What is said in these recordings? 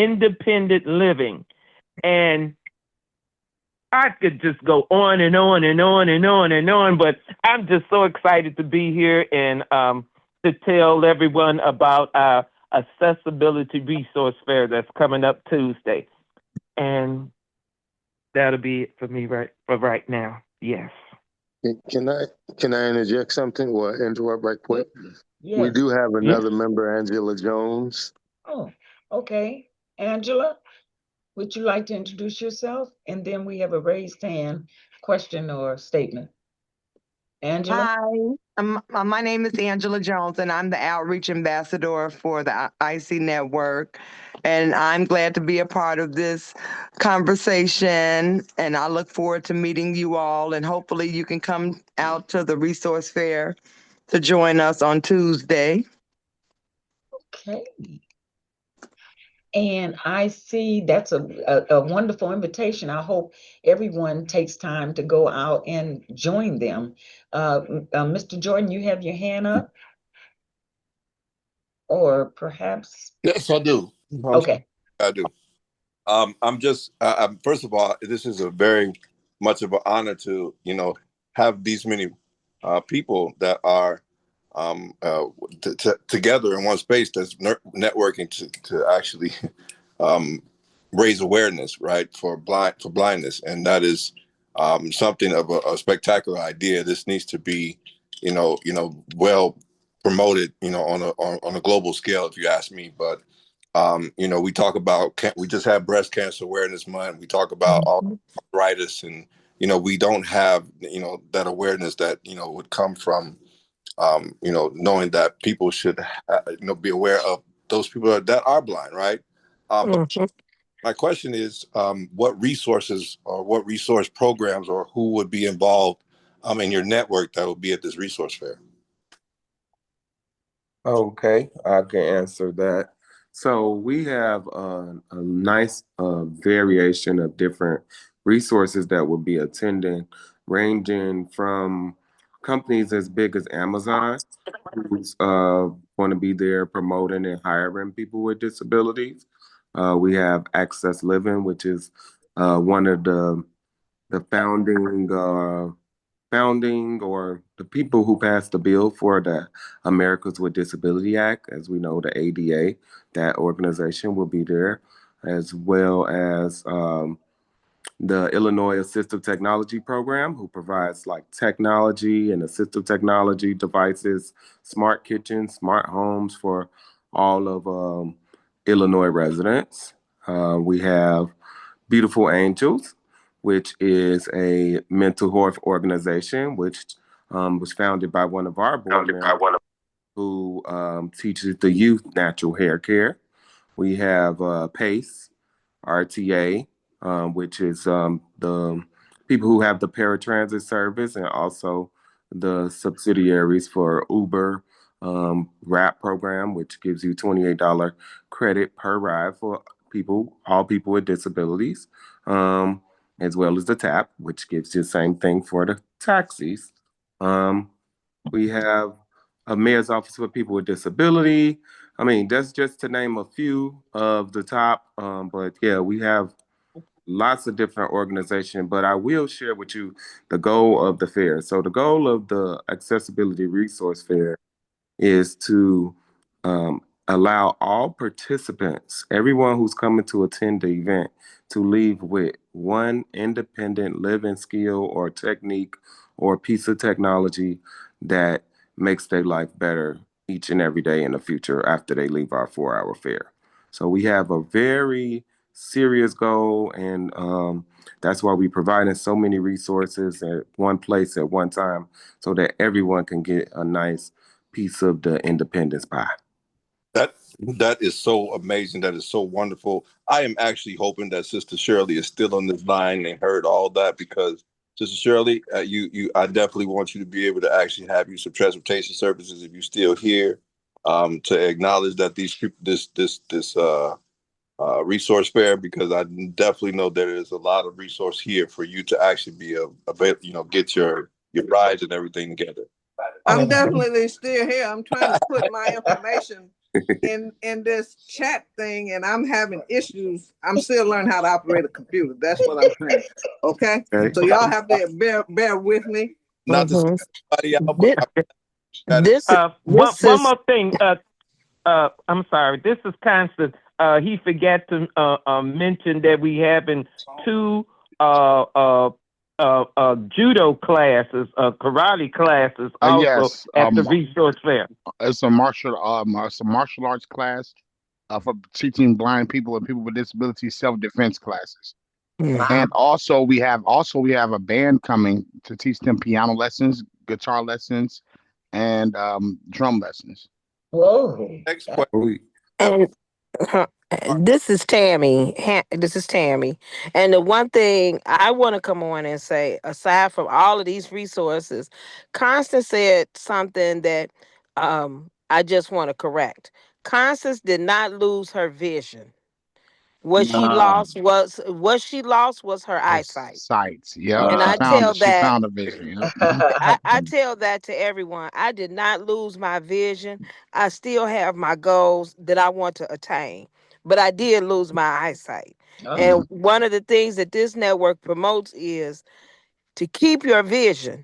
independent living. And I could just go on and on and on and on and on, but I'm just so excited to be here and to tell everyone about our accessibility resource fair that's coming up Tuesday. And that'll be it for me right now. Yes. Can I can I interject something or interrupt right quick? Yes. We do have Yes. another member, Angela Jones. Oh, okay. Angela, would you like to introduce yourself? And then we have a raised hand question or statement. Angela? Hi, my name is Angela Jones, and I'm the outreach ambassador for the IC Network. And I'm glad to be a part of this conversation. And I look forward to meeting you all. And hopefully, you can come out to the resource fair to join us on Tuesday. Okay. And I see that's a wonderful invitation. I hope everyone takes time to go out and join them. Mr. Jordan, you have your hand up? Or perhaps, Yes, I do. okay. I do. I'm just, first of all, this is a very much of an honor to, have these many people that are together in one space that's networking to actually um, raise awareness, right, for blindness, and that is something of a spectacular idea. This needs to be, well promoted, on a global scale, if you ask me. But we talk about we just had Breast Cancer Awareness Month. We talk about arthritis, and we don't have that awareness that would come from knowing that people should be aware of those people that are blind, right? But my question is, what resources or what resource programs or who would be involved in your network that will be at this resource fair? Okay, I can answer that. So we have a nice variation of different resources that will be attending, ranging from companies as big as Amazon, who's going to be there promoting and hiring people with disabilities. We have Access Living, which is one of the founding or the people who passed the bill for the Americans with Disability Act, as we know, the ADA. That organization will be there, as well as the Illinois Assistive Technology Program, who provides like technology and assistive technology devices, smart kitchens, smart homes for all of Illinois residents. We have Beautiful Angels, which is a mental health organization, which was founded by one of our board members who teaches the youth natural hair care. We have PACE, RTA, which is the people who have the paratransit service and also the subsidiaries for Uber RAP program, which gives you $28 credit per ride for all people with disabilities, as well as the TAP, which gives you the same thing for the taxis. We have a mayor's office for people with disability. I mean, that's just to name a few of the top. But yeah, we have lots of different organizations. But I will share with you the goal of the fair. So the goal of the Accessibility Resource Fair is to um, allow all participants, everyone who's coming to attend the event, to leave with one independent living skill or technique or piece of technology that makes their life better each and every day in the future after they leave our 4 hour fair. So we have a very serious goal, and that's why we're providing so many resources at one place at one time so that everyone can get a nice piece of the independence pie. That is so amazing. That is so wonderful. I am actually hoping that Sister Shirley is still on this line and heard all that, because Sister Shirley, I definitely want you to be able to actually have you some transportation services if you're still here, to acknowledge that this resource fair, because I definitely know there is a lot of resource here for you to actually be get your rides and everything together. I'm definitely still here. I'm trying to put my information in this chat thing, and I'm having issues. I'm still learning how to operate a computer. That's what I'm saying. Okay, Okay. so y'all have to bear with me. Not to Mm-hmm. single anybody out, but that is This One this one is more thing. I'm sorry. This is Constance. He forgot to mention that we having two uh uh judo classes, karate classes also Yes. at the resource fair. It's a martial arts class for teaching blind people and people with disabilities self-defense classes. Mhm. And also we have a band coming to teach them piano lessons, guitar lessons, and drum lessons. Whoa. next That- question. We and this is Tammy. This is Tammy. And the one thing I want to come on and say, aside from all of these resources, Constance said something that I just want to correct. Constance did not lose her vision. Nah, What she lost was her eyesight. sights. Yep. And She I uh, found tell it. She that found a vision. Yep. Hmm. I tell that to everyone. I did not lose my vision. I still have my goals that I want to attain, but I did lose my eyesight. uh, And one of the things that this network promotes is to keep your vision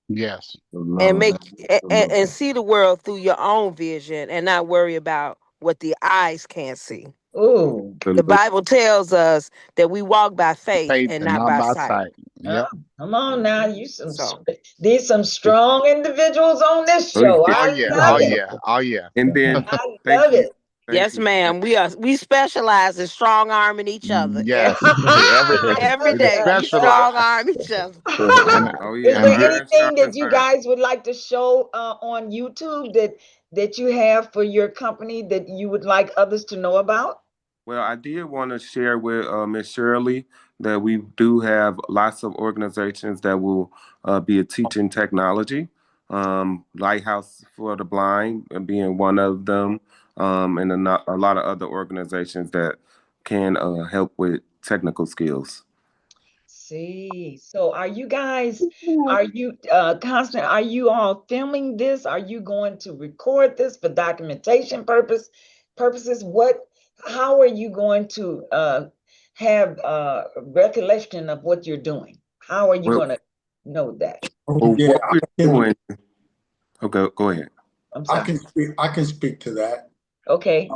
Yes. and and see the world through your own vision and not worry about what the eyes can't see. ooh. The Bible tells us that we walk by faith Faith and and not not by by sight. sight. Uh, Yep. come on now, So these some strong individuals on this oh, show. yeah. Oh I yeah. love Oh it. yeah. Oh yeah. And then I thank love you. it. Thank yes, you. ma'am. We specialize in strong arming each other. Yes. Every Every we just day we specialize. strong arm each other. And Oh Is yeah, there and iron anything that sharpens you iron. guys would like to show on YouTube that you have for your company that you would like others to know about? Well, I did want to share with Miss Shirley that we do have lots of organizations that will be teaching technology. Lighthouse for the Blind being one of them, and a lot of other organizations that can help with technical skills. See, so are you Constant, are you all filming this? Are you going to record this for documentation purposes? How are you going to have recollection of what you're doing? How are you Well, going to know that? well Yeah, what we're doing. Okay, go ahead. I'm I sorry. can speak. I can speak to that. Okay.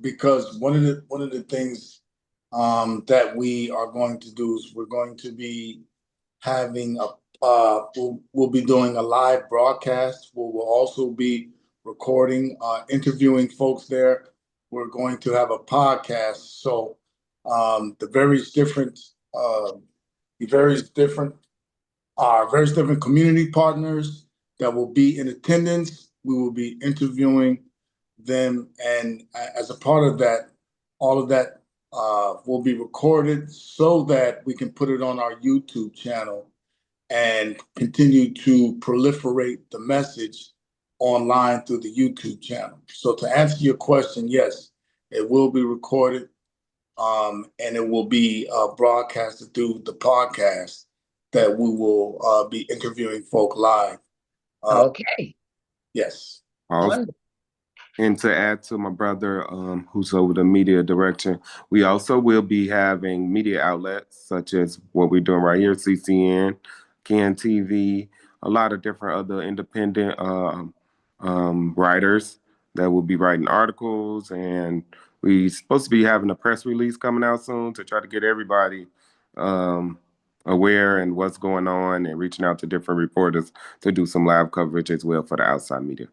Because one of the things that we are going to do is we're going to be having we'll be doing a live broadcast. We'll also be recording, interviewing folks there. We're going to have a podcast. So the uh, various different our various different community partners that will be in attendance. We will be interviewing them, and as a part of that, all of that will be recorded so that we can put it on our YouTube channel and continue to proliferate the message online through the YouTube channel. So to answer your question, yes, it will be recorded, and it will be broadcasted through the podcast that we will be interviewing folk live. Okay. Yes. Awesome. Wonderful. And to add to my brother, who's over the media direction, we also will be having media outlets such as what we're doing right here, CCN, CAN TV, a lot of different other independent writers that will be writing articles. And we supposed to be having a press release coming out soon to try to get everybody um, aware and what's going on and reaching out to different reporters to do some live coverage as well for the outside media.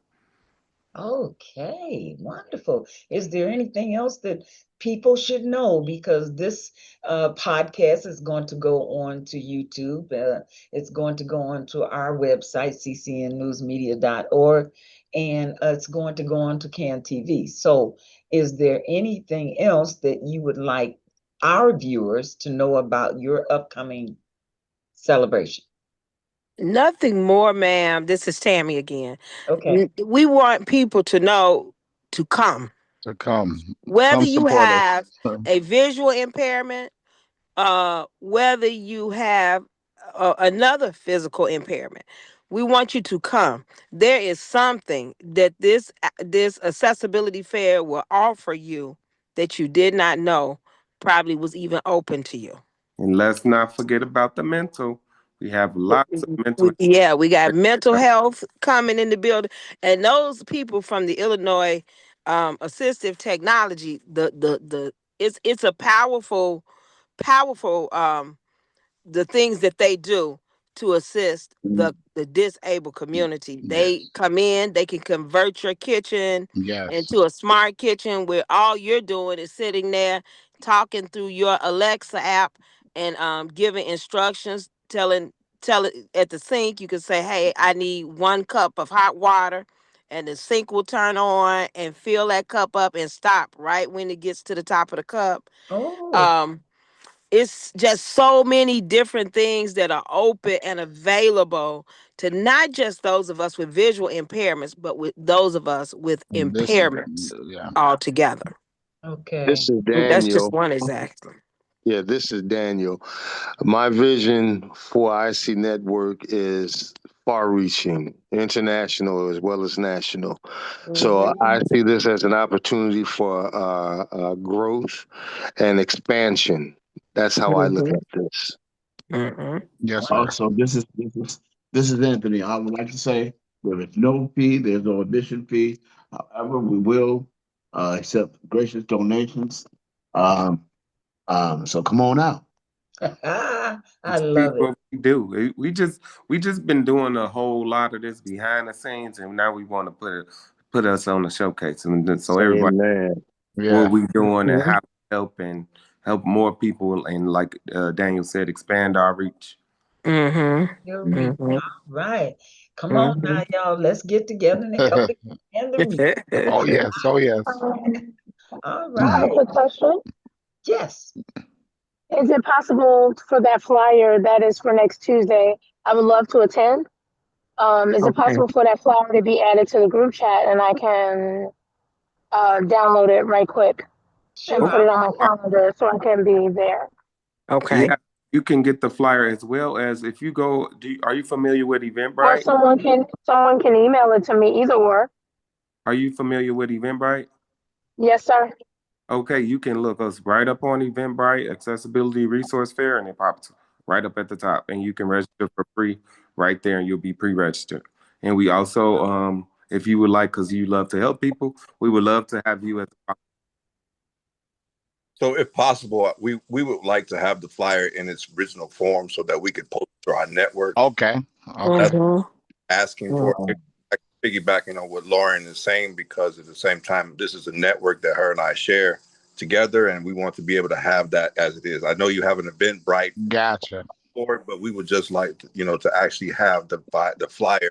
Okay, wonderful. Is there anything else that people should know? Because this podcast is going to go on to YouTube. It's going to go on to our website, ccnnewsmedia.org, and it's going to go on to CAN TV. So, is there anything else that you would like our viewers to know about your upcoming celebration? Nothing more, ma'am. This is Tammy again. Okay. We want people to know to come. To come, Whether come you support us. have a visual impairment, whether you have another physical impairment, We want you to come. There is something that this accessibility fair will offer you that you did not know probably was even open to you. And let's not forget about the mental. We have lots of mental. We got mental health coming in the building, and those people from the Illinois assistive technology. It's a powerful the things that they do to assist the disabled community. They come in, they can convert your kitchen Yes. into a smart kitchen where all you're doing is sitting there talking through your Alexa app and giving instructions, tell it at the sink. You can say, "Hey, I need 1 cup of hot water." And the sink will turn on and fill that cup up and stop right when it gets to the top of the cup. Oh, Um, it's just so many different things that are open and available to not just those of us with visual impairments, but with those of us with This, impairments yeah. altogether. okay. This is That's just Daniel. one example. Yeah, this is Daniel. My vision for IC Network is far reaching, international as well as national. So I see this as an opportunity for growth and expansion. That's how I look Mhm. at this. Mhm. Yes, sir. Also, this is Anthony. I would like to say there is no fee, there's no admission fee. However, we will accept gracious donations. Um, so come on out. I See love it. what we do. We just been doing a whole lot of this behind the scenes, and now we want to put us on the showcase, and so everybody Amen. what Yeah. we doing and Mhm. how to help and help more people, and like Daniel said, expand our reach. Mhm. Your reach. Mhm. All right. Come on now, Mhm. y'all. Let's get together and help expand the reach. Oh yes. Oh yes. All I have a right. quick question. Yes. Is it possible for that flyer that is for next Tuesday? I would love to attend. Is it Okay. possible for that flyer to be added to the group chat and I can download it right quick and Sure. put it on my calendar so I can be there? Okay. Yeah, you can get the flyer as well as if you go. Are you familiar with Or Eventbrite? someone can email it to me, either or. Are you familiar with Eventbrite? Yes, sir. Okay, you can look us right up on Eventbrite Accessibility Resource Fair, and it pops right up at the top, and you can register for free right there, and you'll be pre-registered. And we also, if you would like, because you love to help people, we would love to have you as So if possible, we would like to have the flyer in its original form so that we could post it to our network. Okay. Okay. That's Mhm. asking for it. Piggybacking on what Lauren is saying, because at the same time, this is a network that her and I share together, and we want to be able to have that as it is. I know you have an Eventbrite Gotcha. for it, but we would just like to, to actually have the flyer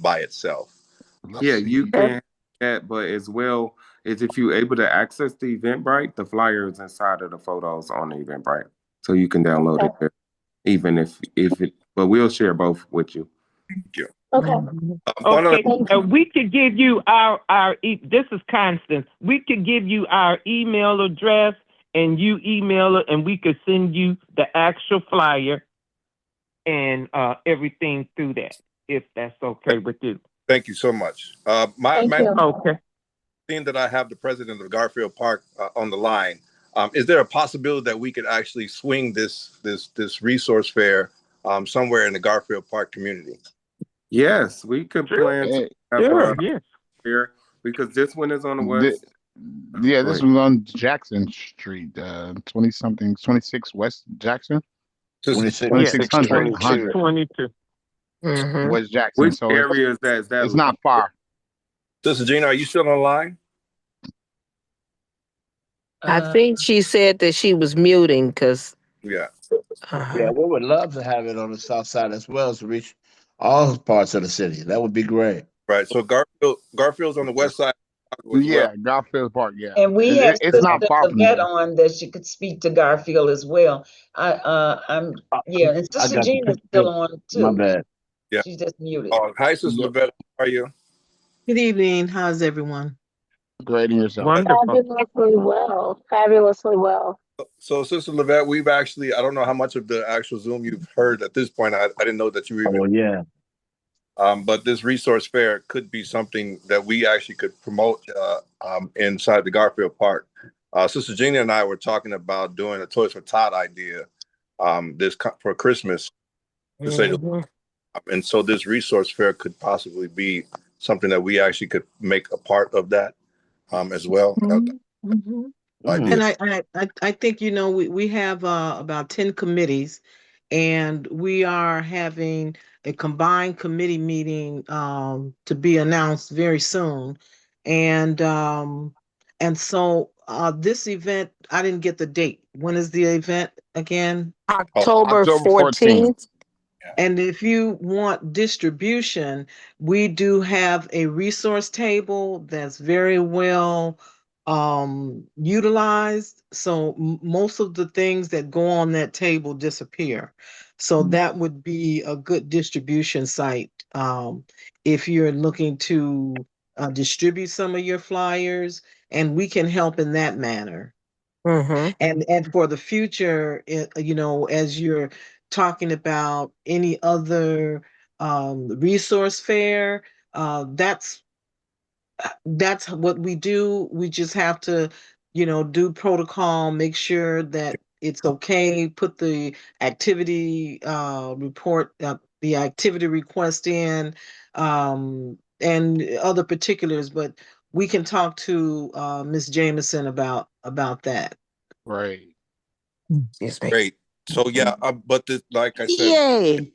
by itself. Let's yeah, see. you can have that, but as well as if you're able to access the Eventbrite, the flyer is inside of the photos on the Eventbrite, so you can download Okay. it there, even if it. But we'll share both with you. Thank you. Okay. Mhm. One other, Okay, Thank you. we could give you this is Constance. We could give you our email address and you email it and we could send you the actual flyer and everything through that, if that's okay with you. thank you so much. Thank you. Okay. Seeing that I have the president of Garfield Park on the line, is there a possibility that we could actually swing this resource fair somewhere in the Garfield Park community? Yes, we could Sure. plan to Hey, have Sure, yes. here because this one is on the the, west. yeah, Go this ahead. was on Jackson Street, 20 something, 26 West Jackson, This is 26, Yes, 2600, 22. 22. Mhm. West Jackson. Which So area is that? Is that it's not far. Sister Gina, are you still online? I Uh, think she said that she was muting because. Yeah. yeah, we would love to have it on the south side as well to reach all parts of the city. That would be great. Right. So Garfield's on the west side of Chicago as well. Yeah, Garfield Park. Yeah, and we have it's Sister not far from Yvette there. on that she could speak to Garfield as well. Uh, Yeah, and I Sister got the Gina's still picture. on My too. bad. Yeah. She's just muted. Hi, Sister Yep. Levette. How are you? Good evening. How's everyone? Grading yourself. Wonderful. Fabulously well. Fabulously well. So, Sister Levette, we've actually, I don't know how much of the actual Zoom you've heard at this point. I didn't know that you were even. Oh yeah. But this resource fair could be something that we actually could promote inside the Garfield Park. Sister Gina and I were talking about doing a Toys for Tot idea for Christmas, to say the Mhm. and so this resource fair could possibly be something that we actually could make a part of that as well. Mhm, mhm. Idea. And I think, we have about 10 committees, and we are having a combined committee meeting to be announced very soon. And so this event, I didn't get the date. When is the event again? Oh, October October 14th. 14th. yeah. And if you want distribution, we do have a resource table that's very well utilized. So most of the things that go on that table disappear. So that would be a good distribution site if you're looking to distribute some of your flyers, and we can help in that manner. Mm-hmm. And for the future, as you're talking about any other resource fair, that's what we do. We just have to, do protocol, make sure that it's okay, put the activity report, the activity request in, and other particulars. But we can talk to Ms. Jameson about that. Right. Excuse me. Great. So yeah, but like I said, Yay.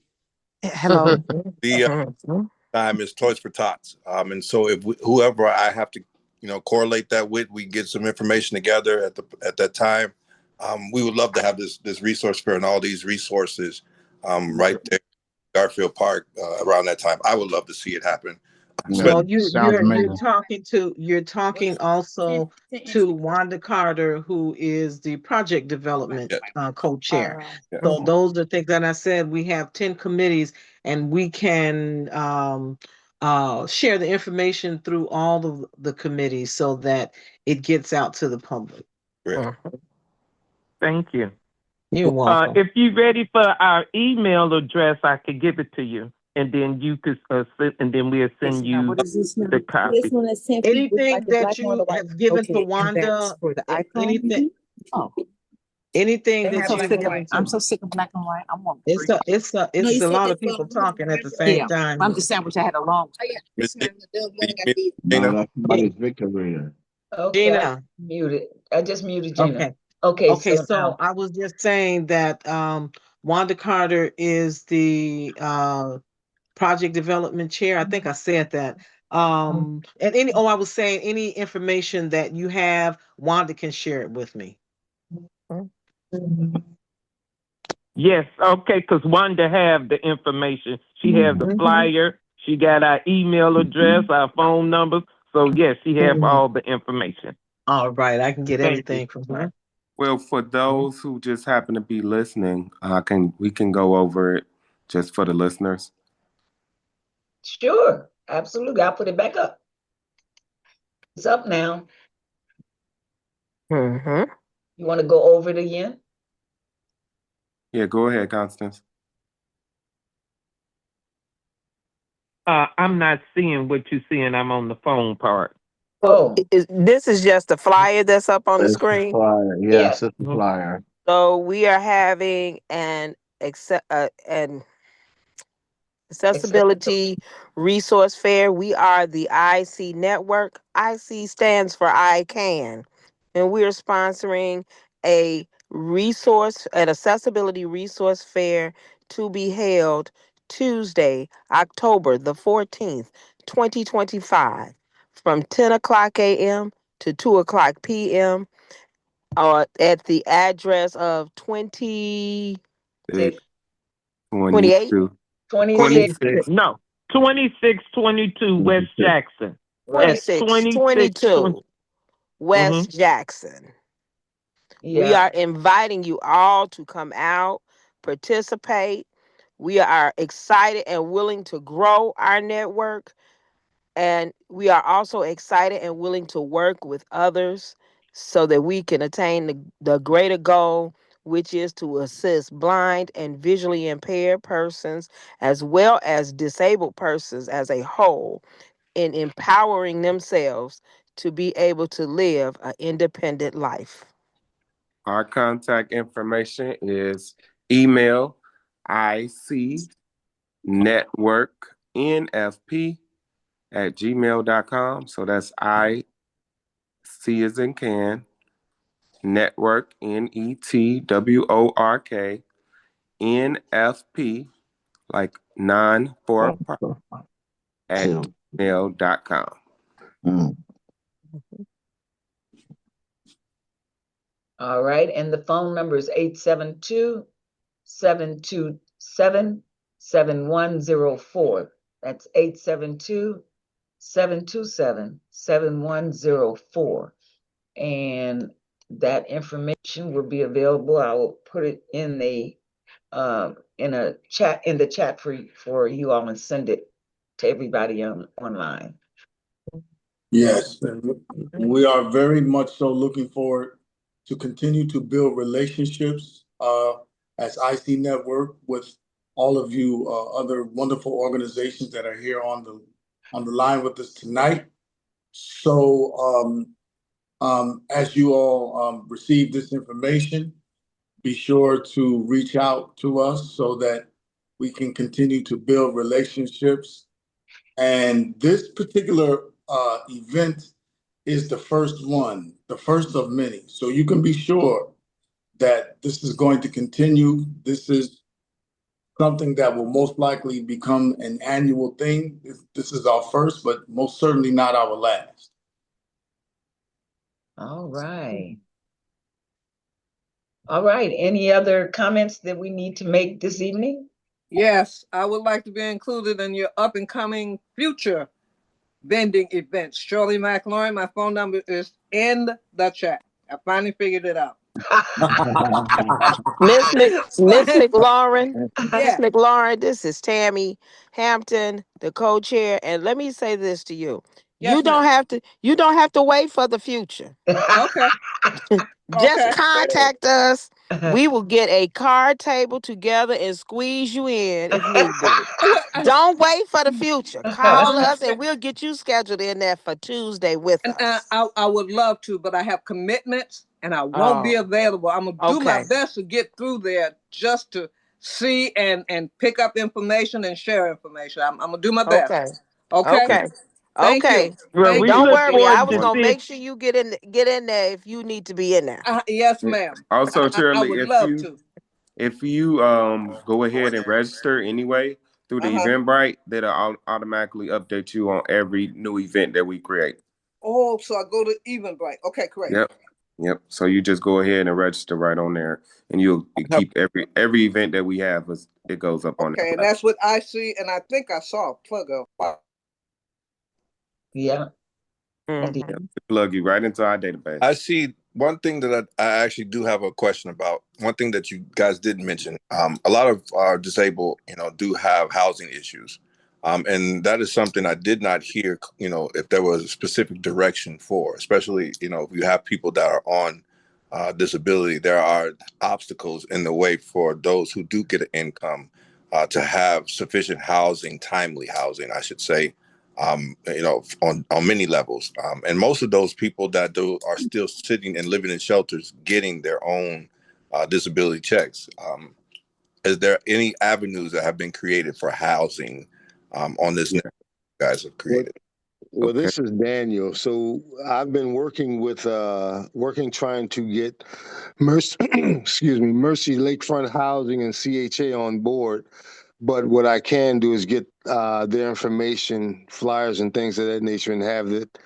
Hello. the Mhm. time is Toys for Tots. And so if whoever I have to, correlate that with, we get some information together at that time. We would love to have this resource fair and all these resources right there, Garfield Park, around that time. I would love to see it happen. Yeah. Well, Especially, Sounds amazing. you're talking also to Wanda Carter, who is the project development yeah, co-chair. yeah, So Mhm. those are things that I said, we have 10 committees, and we can share the information through all of the committees so that it gets out to the public. great. Mhm. Thank you. You're welcome. If you're ready for our email address, I could give it to you, and then you could and then we'll send you the copy. Anything that you have given to Wanda, anything They that have you've black and given white. I'm to, so sick of black and white. I want it's three. a lot of people talking at the same Yeah, time. I'm just saying, I wish I had a long. Miss Gina, do you mean No, Gina? that's somebody's Victorina. Okay, I Gina, muted. I just muted Gina. okay. Okay, Okay, so so now, I was just saying that Wanda Carter is the project development chair. I think I said that. And I was saying any information that you have, Wanda can share it with me. Yes, okay, because Wanda have the information. She have the Mhm. flyer. She got our email address, our phone numbers. So yes, she have all the information. All right, I can get Thank you. everything from her. Well, for those who just happen to be listening, we can go over it just for the listeners. sure, absolutely. I'll put it back up. It's up now. Mhm. You want to go over it again? Yeah, go ahead, Constance. I'm not seeing what you're seeing. I'm on the phone part. Oh, This is just a flyer that's up on the It's the screen. flyer. yeah. Yes, it's the Mhm. flyer. So we are having an Accessibility. accessibility resource fair. We are the IC network. IC stands for ICAN, and we are sponsoring an accessibility resource fair to be held Tuesday, October the 14th, 2025, from 10 o'clock a.m. to 2 o'clock p.m. At the address of Six, 28. 22, 26, 26. No, 2622 West 26. Jackson. right. That's 2622 2620. Mm-hmm. West Jackson. We Yeah. are inviting you all to come out, participate. We are excited and willing to grow our network. And we are also excited and willing to work with others so that we can attain the greater goal which is to assist blind and visually impaired persons as well as disabled persons as a whole in empowering themselves to be able to live an independent life. Our contact information is email icnetworknfp@gmail.com. So that's IC as in can, network, NETWORK, NFP, like non for at gmail.com. All right, and the phone number is 872-727-7104. That's 872-727-7104. And that information will be available. I will put it in the chat for you all and send it to everybody online. Yes, and we are very much so looking forward to continue to build relationships as IC Network with all of you other wonderful organizations that are here on the line with us tonight. So as you all receive this information, be sure to reach out to us so that we can continue to build relationships. And this particular event is the first one, the first of many. So you can be sure that this is going to continue. This is something that will most likely become an annual thing. This is our first, but most certainly not our last. All right. All right. Any other comments that we need to make this evening? Yes, I would like to be included in your up and coming future vending events. Shirley McLaurin, my phone number is in the chat. I finally figured it out. Miss McLaurin, Miss Yeah. McLaurin, this is Tammy Hampton, the co-chair, and let me say this to you: Yes, you don't ma'am. have to wait for the future. Okay. Just Okay. contact us. We will get a card table together and squeeze you in if need be. Don't wait for the future. Call us and we'll get you scheduled in there for Tuesday with And us. I would love to, but I have commitments and I won't be Oh, available. I'm gonna do my okay. best to get through there just to see and pick up information and share information. I'm gonna do my best. Okay. Okay. Okay. Thank you. Okay. Well, Thank we you. Don't look worry. I forward was to gonna seeing. make sure you get in there if you need to be in there. Yes, ma'am. Also, I Shirley, would love to. if you go ahead and register anyway through the Eventbrite, that'll automatically update you on every new event that we create. Oh, so I go to Eventbrite. Okay, correct. Yep. So you just go ahead and register right on there, and you'll keep every event that we have. It goes up on there. Okay, and that's what I see, and I think I saw a plug of. Yeah. Mhm. Plug you right into our database. I see one thing that I actually do have a question about. One thing that you guys didn't mention. A lot of our disabled, do have housing issues. And that is something I did not hear, if there was a specific direction for, especially, if you have people that are on disability, there are obstacles in the way for those who do get an income to have sufficient housing, timely housing, I should say, on many levels. And most of those people that are still sitting and living in shelters getting their own disability checks. Is there any avenues that have been created for housing on this network you guys have created? Well, this is Daniel. So I've been trying to get Mercy, Mercy Lakefront Housing and CHA on board. But what I can do is get their information, flyers, and things of that nature, and have it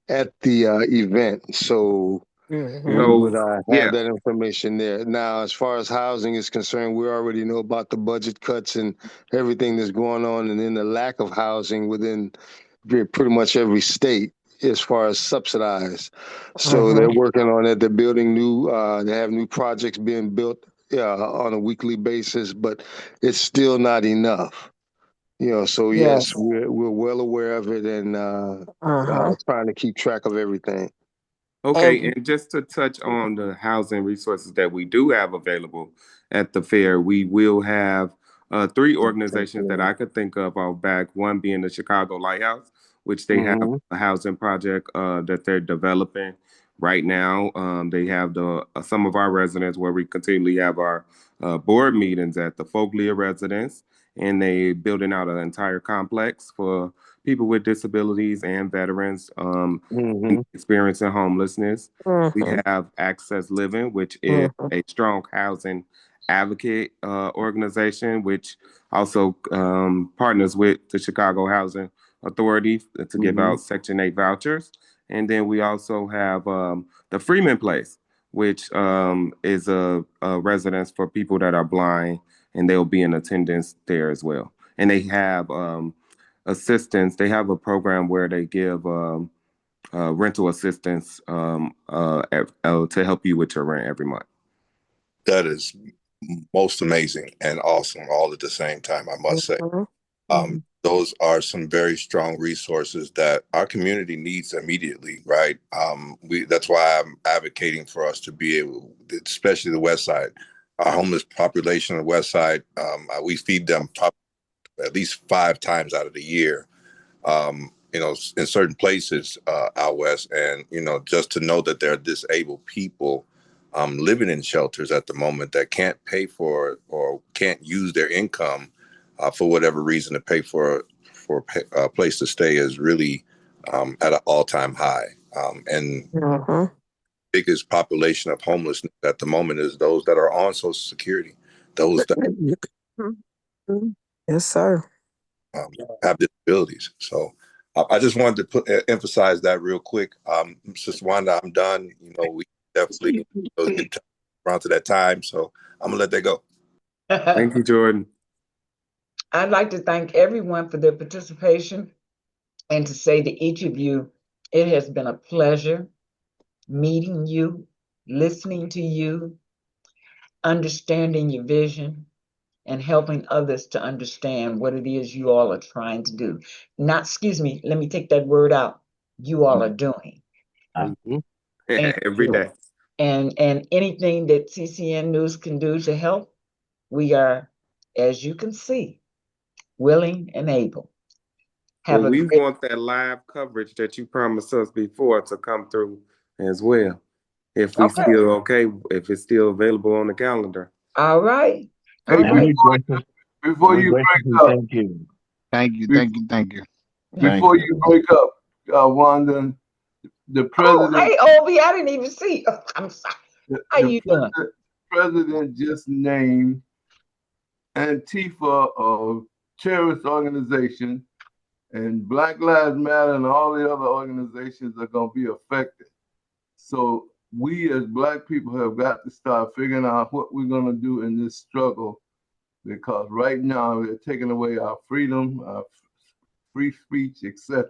at the event. So we would have that information there. Now, as far as housing is concerned, we already know about the budget cuts and everything that's going on, and then the lack of housing within pretty much every state as far as subsidized. So they're working on it. They're building they have new projects being built on a weekly basis, but it's still not enough. So yes, Yes. we're well aware of it and Uh-huh. trying to keep track of everything. Okay, And and just to touch on the housing resources that we do have available at the fair, we will have three organizations that I could think of off back. One being the Chicago Lighthouse, which they have Mm-hmm. a housing project that they're developing right now. They have the some of our residents where we continually have our board meetings at the Foglia residence, and they building out an entire complex for people with disabilities and veterans. Mm-hmm. Experiencing homelessness. We mhm, have Access Living, which is mhm, a strong housing advocate organization, which also partners with the Chicago Housing Authority to give Mm-hmm. out Section 8 vouchers. And then we also have the Freeman Place, which is a residence for people that are blind, and they'll be in attendance there as well. And they have assistance. They have a program where they give rental assistance to help you with your rent every month. That is most amazing and awesome all at the same time, I must say. mhm, mhm. Those are some very strong resources that our community needs immediately, right? That's why I'm advocating for us to be able, especially the West Side, our homeless population on the West Side. We feed them probably at least 5 times out of the year, in certain places out west, and just to know that there are disabled people living in shelters at the moment that can't pay for or can't use their income for whatever reason to pay for a place to stay is really at an all-time high. And Mhm. biggest population of homelessness at the moment is those that are on Social Security, those that Mhm. Yes, sir. um, have disabilities. So I just wanted to emphasize that real quick. Sister Wanda, I'm done. We definitely get around to that time. So I'm gonna let that go. Thank you, Jordan. I'd like to thank everyone for their participation and to say to each of you, it has been a pleasure meeting you, listening to you, understanding your vision, and helping others to understand what it is you all are trying to do. Not, excuse me, let me take that word out. You all are doing. Mm-hmm. And Every day. and anything that CCN News can do to help, we are, as you can see, willing and able. Well, Have a we great, want that live coverage that you promised us before to come through as well. If we okay. still okay, if it's still available on the calendar. All right. Hey, All And right. we grateful. before We you gratefully break up, thank you. Thank you, be- thank you, thank you, thank before you. you break up, Wanda, the Oh, president, hey, Obi, I didn't even see. Oh, I'm sorry. the, How the you doing? president just named Antifa a terrorist organization, and Black Lives Matter and all the other organizations are going to be affected. So we as Black people have got to start figuring out what we're going to do in this struggle, because right now they're taking away our freedom, our free speech, etc.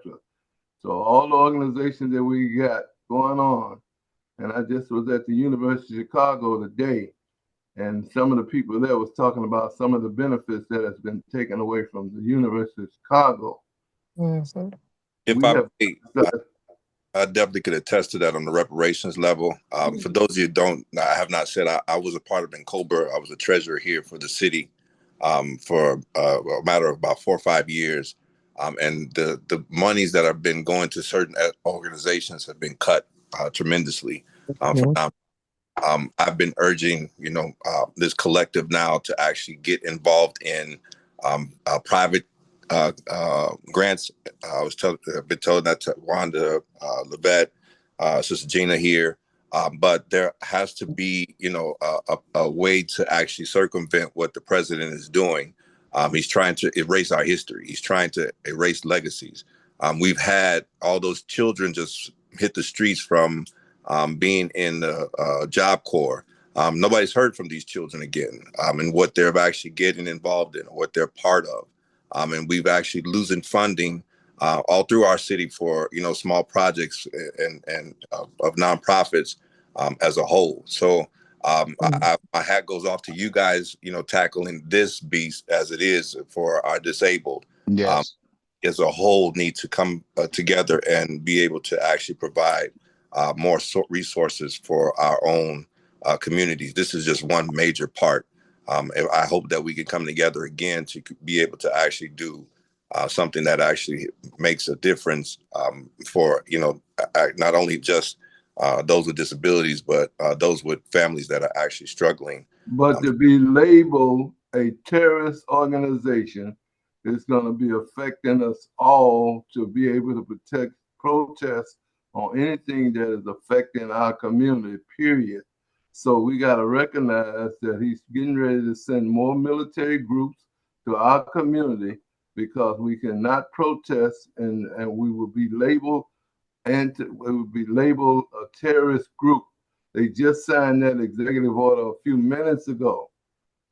So all the organizations that we got going on, and I just was at the University of Chicago today, and some of the people there was talking about some of the benefits that has been taken away from the University of Chicago. Mhm. If We I have may, I definitely could attest to that on the reparations level. For those of you who don't, I have not said I was a part of Cobra. I was a treasurer here for the city for a matter of about 4 or 5 years. And the monies that have been going to certain organizations have been cut tremendously. Mhm. I've been urging, this collective now to actually get involved in private grants. I've been told that to Wanda, Levette, Sister Gina here. But there has to be, a way to actually circumvent what the president is doing. He's trying to erase our history. He's trying to erase legacies. We've had all those children just hit the streets from being in the Job Corps. Nobody's heard from these children again, and what they're actually getting involved in, what they're part of. And we've actually losing funding all through our city for small projects and of nonprofits as a whole. So my hat goes off to you guys, tackling this beast as it is for our disabled. Um, Yes. as a whole need to come together and be able to actually provide more resources for our own communities. This is just one major part. And I hope that we can come together again to be able to actually do something that actually makes a difference for, not only just those with disabilities, but those with families that are actually struggling. But to be labeled a terrorist organization is going to be affecting us all to be able to protest on anything that is affecting our community, period. So we got to recognize that he's getting ready to send more military groups to our community because we cannot protest and we will be labeled and it would be labeled a terrorist group. They just signed that executive order a few minutes ago.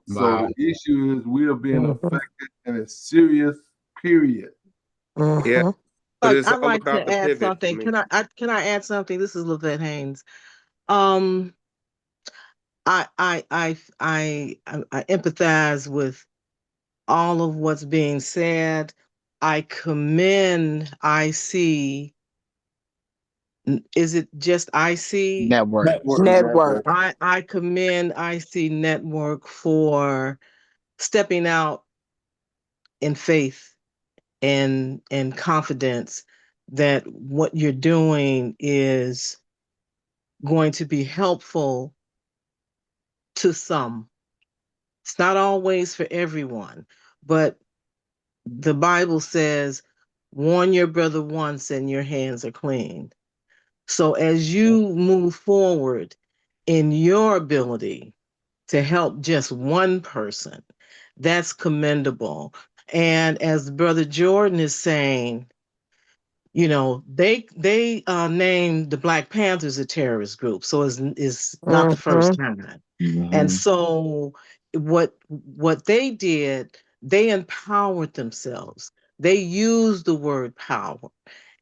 So Wow. the issue is we are being affected and it's serious, period. Yeah, but it's I'd all like about to the add pivot for something. me. Can I add something? This is Lavette Haynes. Um, I empathize with all of what's being said. I commend IC. Is it just IC? Network. Network. I commend IC Network for stepping out in faith and confidence that what you're doing is going to be helpful to some. It's not always for everyone, but the Bible says, warn your brother once and your hands are clean. So as you move forward in your ability to help just one person, that's commendable. And as Brother Jordan is saying, they named the Black Panthers a terrorist group, so it's not the first time. And so what they did, they empowered themselves. They used the word power.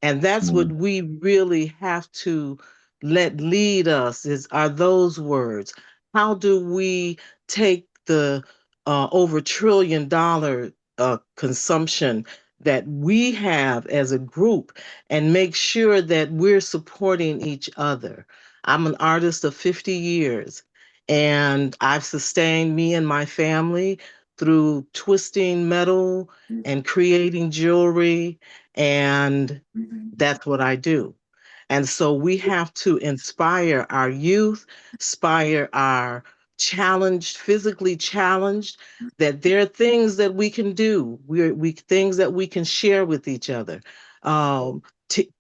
And that's what we really have to let lead us are those words. How do we take the over $1 trillion consumption that we have as a group and make sure that we're supporting each other? I'm an artist of 50 years and I've sustained me and my family through twisting metal and creating jewelry, and that's what I do. And so we have to inspire our youth, inspire our physically challenged, that there are things that we can do. We things that we can share with each other.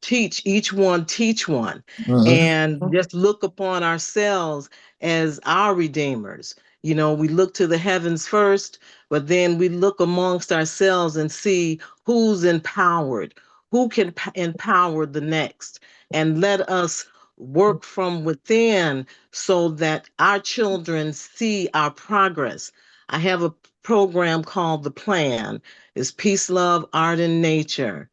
Teach each one, teach one, and just look upon ourselves as our redeemers. We look to the heavens first, but then we look amongst ourselves and see who's empowered, who can empower the next, and let us work from within so that our children see our progress. I have a program called The Plan. It's peace, love, art, and nature.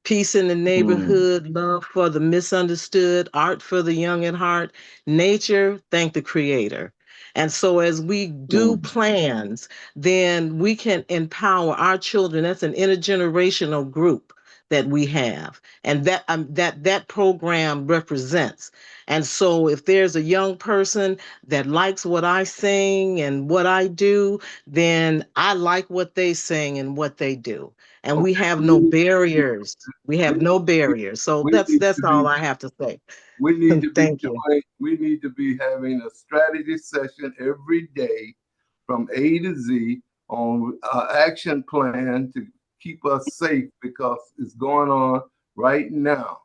Peace in the neighborhood, love for the misunderstood, art for the young at heart, nature, thank the creator. And so as we do plans, then we can empower our children. That's an intergenerational group that we have. And that program represents. And so if there's a young person that likes what I sing and what I do, then I like what they sing and what they do. And we have no barriers. We have no barriers. So We that's need that's to all be I have to say. we need to be Thank you. we need to be having a strategy session every day from A to Z on an action plan to keep us safe because it's going on right now.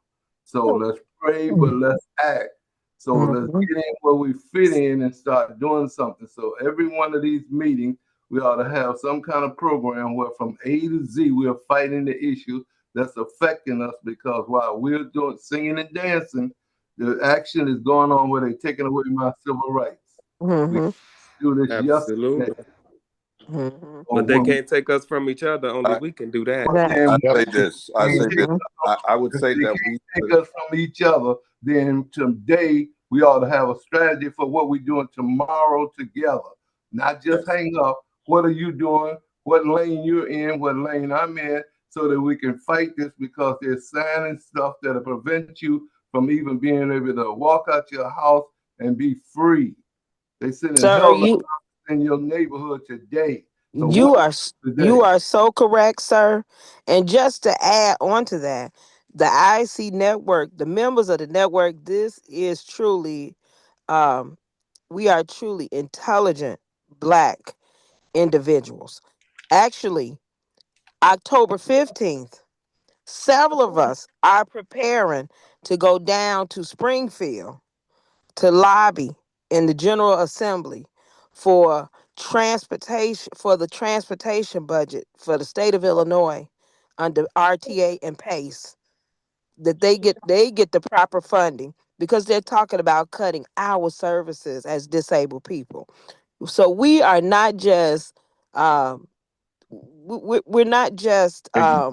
So let's pray, but let's act. So let's get in where we fit in and start doing something. So every one of these meetings, we ought to have some kind of program where from A to Z, we are fighting the issue that's affecting us because while we're doing singing and dancing, the action is going on where they're taking away my civil rights. We do this yesterday. Absolutely. But they can't take us from each other. Only we can do that. I Yep. say this. I say this. I would say If they that can't we take us from each other, then today we ought to have a strategy for what we're doing tomorrow together. Not just hang up. What are you doing? What lane you're in? What lane I'm in? So that we can fight this because they're signing stuff that'll prevent you from even being able to walk out your house and be free. They sending Sir, helicopters in your neighborhood today. So you what are today? you are so correct, sir. And just to add on to that, the IC network, the members of the network, this is truly um we are truly intelligent black individuals. Actually, October 15th, several of us are preparing to go down to Springfield to lobby in the General Assembly for the transportation budget for the state of Illinois under RTA and PACE, that they get the proper funding, because they're talking about cutting our services as disabled people. So we are not just we're not just But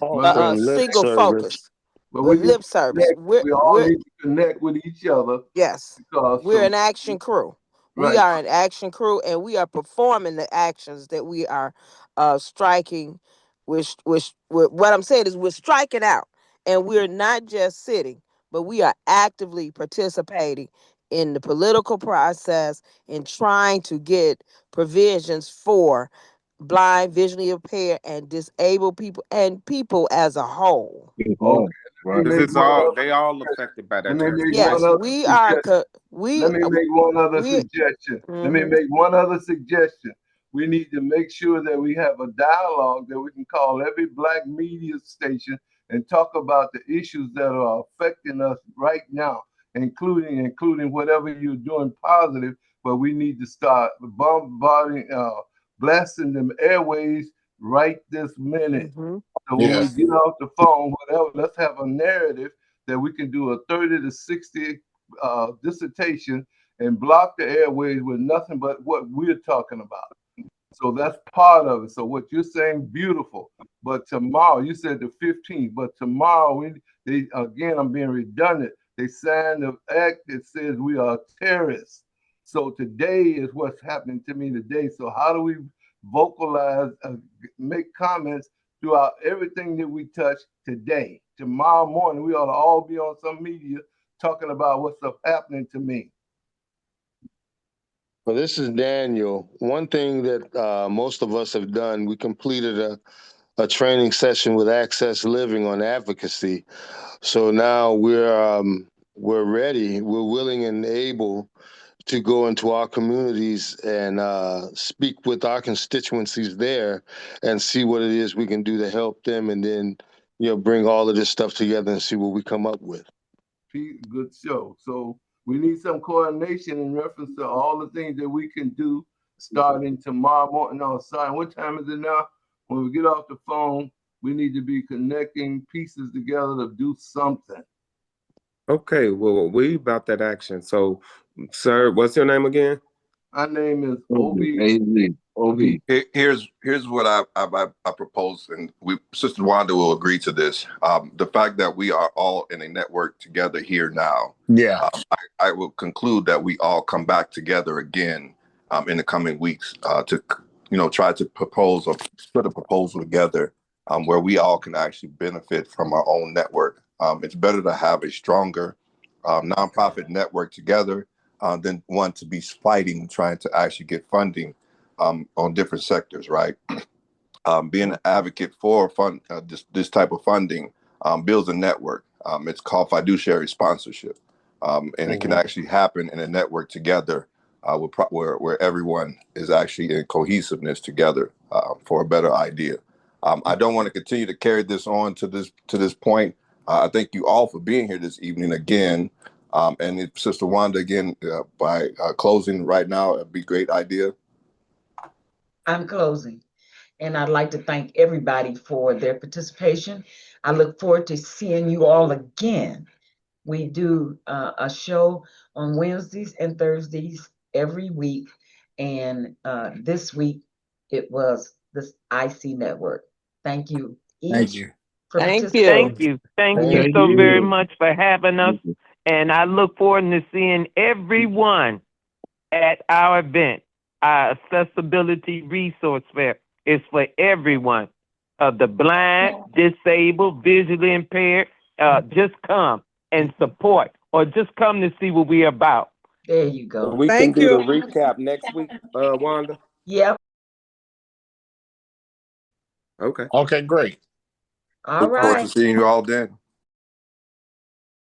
let, Lip single service. focus but or we need lip to service. connect. We all need to connect with each other Yes, because we're an action crew. We right. are an action crew, and we are performing the actions that we are striking. What I'm saying is we're striking out, and we're not just sitting, but we are actively participating in the political process in trying to get provisions for blind, visually impaired, and disabled people, and people as a whole. Okay. Let me Because make it's one all other they all affected by let that me make one Yes, transportation. other we are. suggestion. We Let me make one other we. suggestion. Let me Mhm. make one other suggestion. We need to make sure that we have a dialogue that we can call every black media station and talk about the issues that are affecting us right now, including whatever you're doing positive. But we need to start bombarding, blasting them airways right this minute. Mhm. So when we Yeah. get off the phone, whatever, let's have a narrative that we can do a 30 to 60 dissertation and block the airways with nothing but what we're talking about. So that's part of it. So what you're saying, beautiful. But tomorrow, you said the 15th, but tomorrow they again, I'm being redundant. They signed an act that says we are terrorists. So today is what's happening to me today. So how do we vocalize, make comments throughout everything that we touch today? Tomorrow morning, we ought to all be on some media talking about what's up happening to me. Well, this is Daniel. One thing that most of us have done, we completed a training session with Access Living on advocacy. So now we're ready. We're willing and able to go into our communities and speak with our constituencies there and see what it is we can do to help them, and then bring all of this stuff together and see what we come up with. Good show. So we need some coordination in reference to all the things that we can do starting tomorrow morning. No, sorry, what time is it now? When we get off the phone, we need to be connecting pieces together to do something. Okay, well, we about that action. So, sir, what's your name again? My name is OB. Here's what I propose, and Sister Wanda will agree to this. The fact that we are all in a network together here now, Yeah. I will conclude that we all come back together again in the coming weeks to try to propose or put a proposal together where we all can actually benefit from our own network. It's better to have a stronger nonprofit network together than one to be fighting, trying to actually get funding on different sectors, right? Being an advocate for this type of funding builds a network. It's called fiduciary sponsorship, and it can actually happen in a network together where everyone is actually in cohesiveness together for a better idea. I don't want to continue to carry this on to this point. I thank you all for being here this evening again. And if Sister Wanda, again, by closing right now, it'd be a great idea. I'm closing. And I'd like to thank everybody for their participation. I look forward to seeing you all again. We do a show on Wednesdays and Thursdays every week. And this week it was this IC Network. Thank you Thank each you. for Thank participating. Thank you. you. Thank you Thank so very you. much for having us. And I look forward to seeing everyone at our event. Our accessibility resource fair is for everyone, of the blind, disabled, visually impaired, just come and support, or just come to see what we're about. There you So go. we can Thank do you. the recap next week, Wanda. Yep. Okay. Okay, great. All Look forward right. to seeing you all then.